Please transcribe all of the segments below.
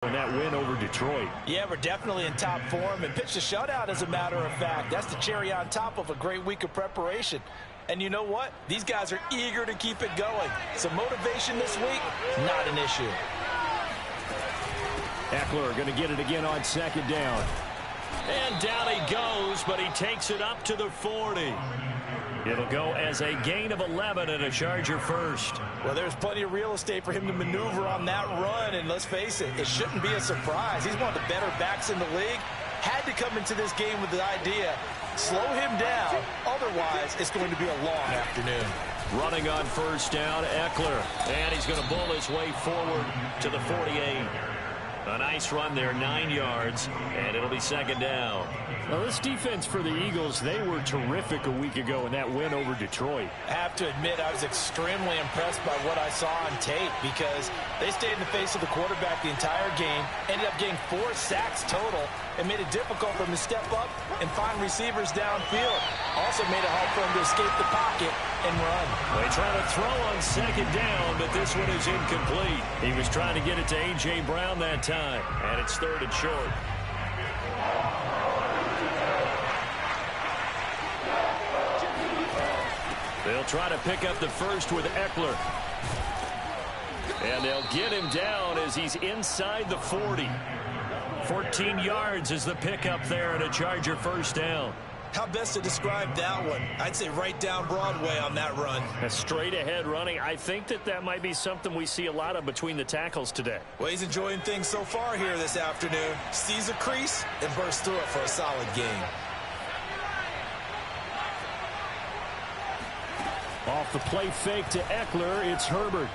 in that win over Detroit. Yeah, we're definitely in top form and pitched a shutout, as a matter of fact. That's the cherry on top of a great week of preparation. And you know what? These guys are eager to keep it going. So motivation this week, not an issue. Eckler going to get it again on second down. And down he goes, but he takes it up to the 40. It'll go as a gain of 11 and a Charger first. Well, there's plenty of real estate for him to maneuver on that run, and let's face it, it shouldn't be a surprise. He's one of the better backs in the league. Had to come into this game with the idea, slow him down, otherwise it's going to be a long afternoon. Running on first down, Eckler, and he's going to bull his way forward to the 48. A nice run there, 9 yards, and it'll be second down. Well, this defense for the Eagles, they were terrific a week ago in that win over Detroit. I have to admit, I was extremely impressed by what I saw on tape because they stayed in the face of the quarterback the entire game, ended up getting 4 sacks total, and made it difficult for him to step up and find receivers downfield. Also made it hard for him to escape the pocket and run. They try to throw on second down, but this one is incomplete. He was trying to get it to A.J. Brown that time, and it's third and short. They'll try to pick up the first with Eckler. And they'll get him down as he's inside the 40. 14 yards is the pickup there and a Charger first down. How best to describe that one? I'd say right down Broadway on that run. A straight ahead running. I think that might be something we see a lot of between the tackles today. Well, he's enjoying things so far here this afternoon. Sees a crease and bursts through it for a solid gain. Off the play fake to Eckler, it's Herbert.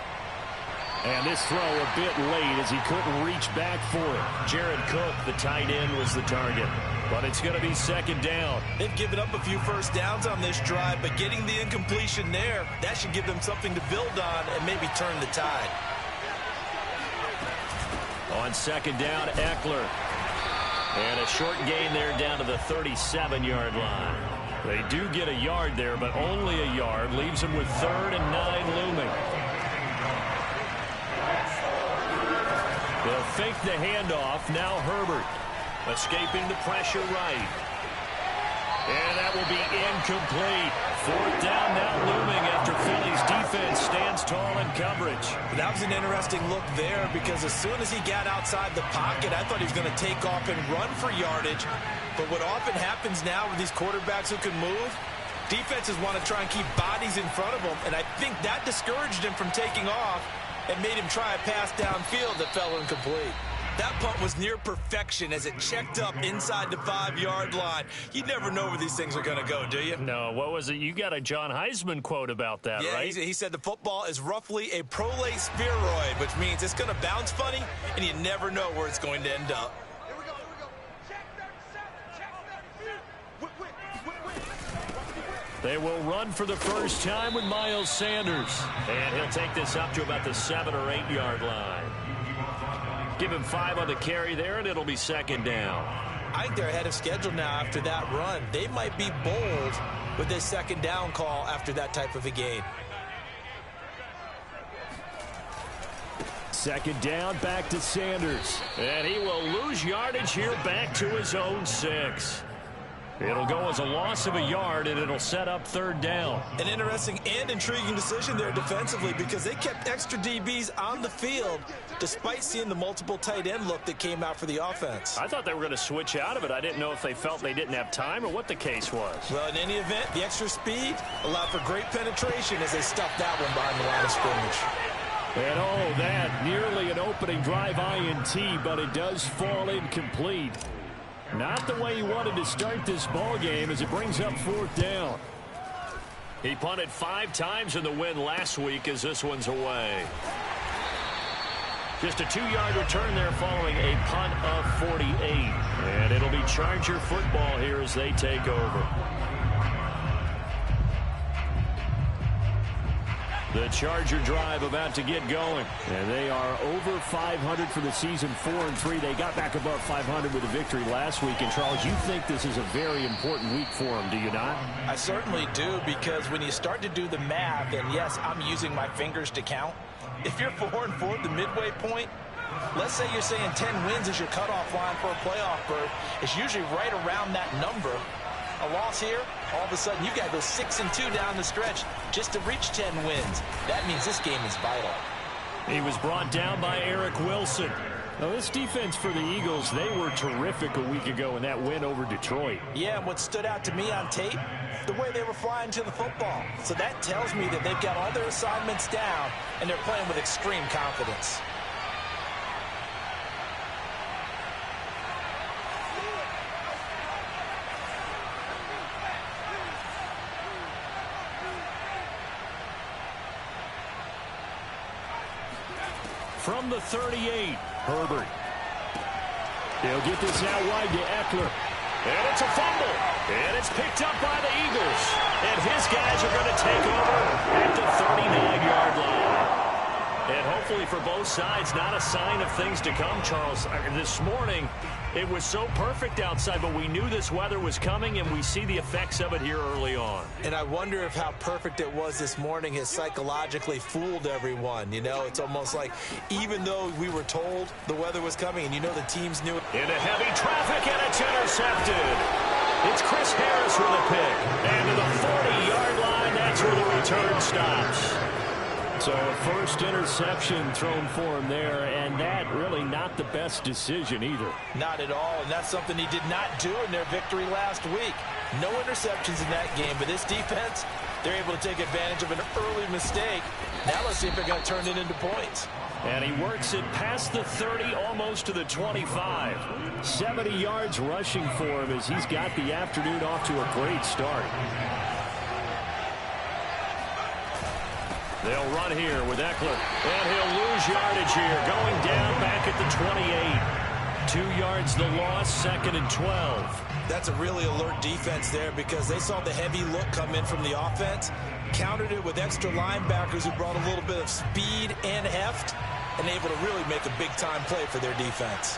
And this throw a bit late as he couldn't reach back for it. Jared Cook, the tight end, was the target. But it's going to be second down. They've given up a few first downs on this drive, but getting the incompletion there, that should give them something to build on and maybe turn the tide. On second down, Eckler. And a short gain there down to the 37-yard line. They do get a yard there, but only a yard. Leaves them with 3rd and 9 looming. They'll fake the handoff. Now Herbert. Escaping the pressure right. And that will be incomplete. 4th down now looming after Philly's defense stands tall in coverage. That was an interesting look there because as soon as he got outside the pocket, I thought he was going to take off and run for yardage. But what often happens now with these quarterbacks who can move, defenses want to try and keep bodies in front of them, and I think that discouraged him from taking off and made him try a pass downfield that fell incomplete. That punt was near perfection as it checked up inside the 5-yard line. You never know where these things are going to go, do you? No, what was it? You got a John Heisman quote about that, right? Yeah, he said the football is roughly a prolate spheroid, which means it's going to bounce funny, and you never know where it's going to end up. Here we go. Check 37. They will run for the first time with Miles Sanders. And he'll take this up to about the 7- or 8-yard line. Give him 5 on the carry there, and it'll be second down. I think they're ahead of schedule now after that run. They might be bold with this second down call after that type of a gain. Second down, back to Sanders. And he will lose yardage here back to his own 6. It'll go as a loss of a yard, and it'll set up 3rd down. An interesting and intriguing decision there defensively because they kept extra DBs on the field despite seeing the multiple tight end look that came out for the offense. I thought they were going to switch out of it. I didn't know if they felt they didn't have time or what the case was. Well, in any event, the extra speed allowed for great penetration as they stuffed that one behind the line of scrimmage. And oh, that nearly an opening drive INT, but it does fall incomplete. Not the way he wanted to start this ball game as it brings up 4th down. He punted 5 times in the win last week as this one's away. Just a 2-yard return there following a punt of 48. And it'll be Charger football here as they take over. The Charger drive about to get going. And they are over 500 for the season, 4-3. They got back above 500 with a victory last week. And, Charles, you think this is a very important week for them, do you not? I certainly do, because when you start to do the math, and yes, I'm using my fingers to count, if you're 4-4 at the midway point, Let's say you're saying 10 wins is your cutoff line for a playoff berth. It's usually right around that number. A loss here, all of a sudden you've got to go 6-2 down the stretch just to reach 10 wins. That means this game is vital. He was brought down by Eric Wilson. Now, this defense for the Eagles, they were terrific a week ago in that win over Detroit. Yeah, and what stood out to me on tape, the way they were flying to the football. So that tells me that they've got all their assignments down, and they're playing with extreme confidence. From the 38, Herbert. He'll get this out wide to Eckler. And it's a fumble. And it's picked up by the Eagles. And his guys are going to take over at the 39-yard line. And hopefully for both sides, not a sign of things to come, Charles. This morning, it was so perfect outside, but we knew this weather was coming, and we see the effects of it here early on. And I wonder if how perfect it was this morning has psychologically fooled everyone. You know, it's almost like even though we were told the weather was coming, and you know the teams knew it. Into heavy traffic, and it's intercepted. It's Chris Harris with a pick. And to the 40-yard line, that's where the return stops. So a first interception thrown for him there, and that really not the best decision either. Not at all, and that's something he did not do in their victory last week. No interceptions in that game, but this defense, they're able to take advantage of an early mistake. Now let's see if they're going to turn it into points. And he works it past the 30, almost to the 25. 70 yards rushing for him as he's got the afternoon off to a great start. They'll run here with Eckler, and he'll lose yardage here, going down back at the 28. 2 yards the loss, 2nd and 12. That's a really alert defense there because they saw the heavy look come in from the offense, countered it with extra linebackers who brought a little bit of speed and heft, and able to really make a big-time play for their defense.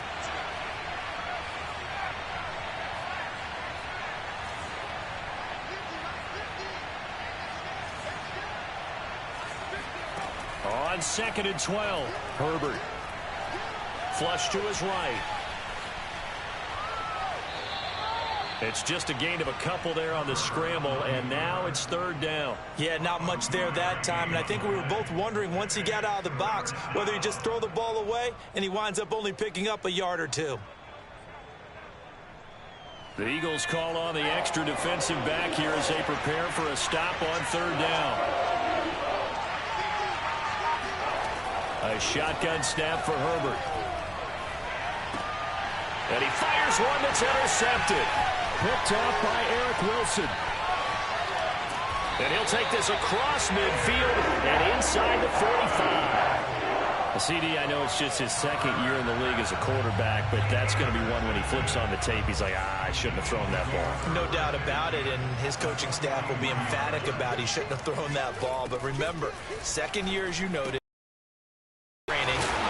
On 2nd and 12, Herbert. Flush to his right. It's just a gain of a couple there on the scramble, and now it's 3rd down. Yeah, not much there that time, and I think we were both wondering once he got out of the box whether he'd just throw the ball away, and he winds up only picking up a yard or two. The Eagles call on the extra defensive back here as they prepare for a stop on 3rd down. A shotgun snap for Herbert. And he fires one that's intercepted. Picked off by Eric Wilson. And he'll take this across midfield and inside the 45. CD, I know it's just his 2nd year in the league as a quarterback, but that's going to be one when he flips on the tape. He's like, I shouldn't have thrown that ball. No doubt about it, and his coaching staff will be emphatic about he shouldn't have thrown that ball. But remember, 2nd year, as you noted,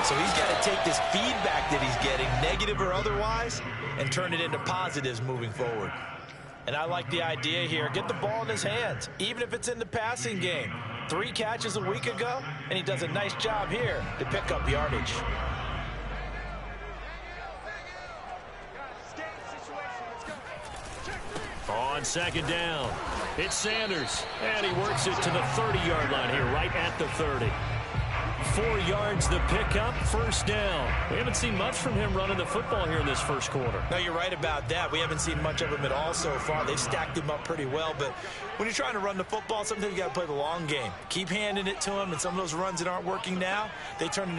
so he's got to take this feedback that he's getting, negative or otherwise, and turn it into positives moving forward. And I like the idea here. Get the ball in his hands, even if it's in the passing game. 3 catches a week ago, and he does a nice job here to pick up yardage. On 2nd down, it's Sanders, and he works it to the 30-yard line here, right at the 30. 4 yards the pickup, 1st down. We haven't seen much from him running the football here in this 1st quarter. No, you're right about that. We haven't seen much of him at all so far. They've stacked him up pretty well, but when you're trying to run the football, sometimes you got to play the long game. Keep handing it to him, and some of those runs that aren't working now, they turn into